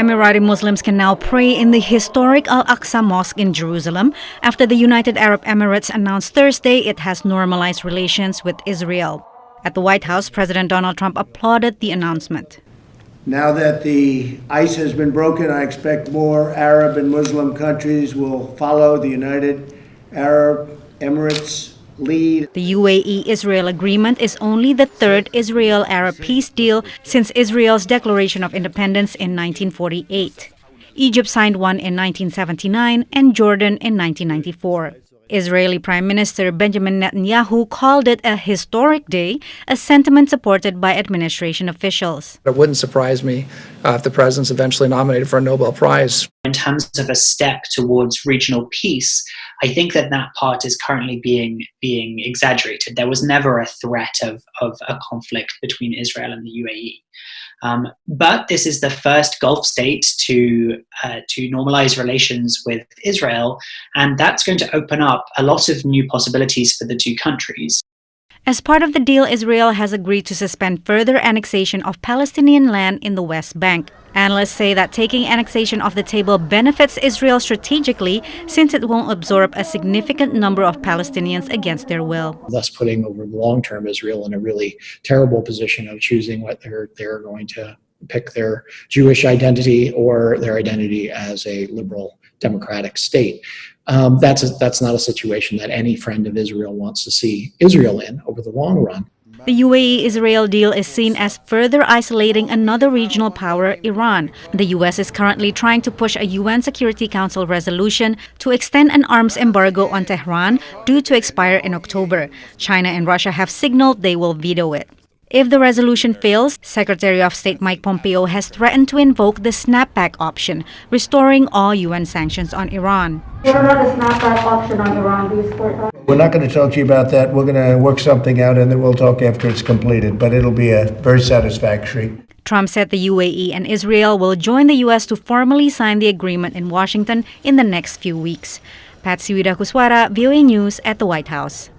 Emirati Muslims can now pray in the historic Al-Aqsa Mosque in Jerusalem after the United Arab Emirates announced Thursday it has normalized relations with Israel. At the White House, President Donald Trump applauded the announcement. Now that the ice has been broken, I expect more Arab and Muslim countries will follow the United Arab Emirates lead. The UAE-Israel agreement is only the third Israel-Arab peace deal since Israel's declaration of independence in 1948. Egypt signed one in 1979 and Jordan in 1994. Israeli Prime Minister Benjamin Netanyahu called it a historic day, a sentiment supported by administration officials. It wouldn't surprise me if the president's eventually nominated for a Nobel Prize. In terms of a step towards regional peace, I think that part is currently being exaggerated. There was never a threat of a conflict between Israel and the UAE. But this is the first Gulf state to normalize relations with Israel, and that's going to open up a lot of new possibilities for the two countries. As part of the deal, Israel has agreed to suspend further annexation of Palestinian land in the West Bank. Analysts say that taking annexation off the table benefits Israel strategically since it won't absorb a significant number of Palestinians against their will. Thus putting over the long term Israel in a really terrible position of choosing whether they're going to pick their Jewish identity or their identity as a liberal democratic state. That's not a situation that any friend of Israel wants to see Israel in over the long run. The UAE-Israel deal is seen as further isolating another regional power, Iran. The U.S. is currently trying to push a UN Security Council resolution to extend an arms embargo on Tehran due to expire in October. China and Russia have signaled they will veto it. If the resolution fails, Secretary of State Mike Pompeo has threatened to invoke the snapback option, restoring all UN sanctions on Iran. What about the snapback option on Iran? Do you support that? We're not going to talk to you about that. We're going to work something out and then we'll talk after it's completed, but it'll be very satisfactory. Trump said the UAE and Israel will join the U.S. to formally sign the agreement in Washington in the next few weeks. Patsy Widakuswara, VOA News at the White House.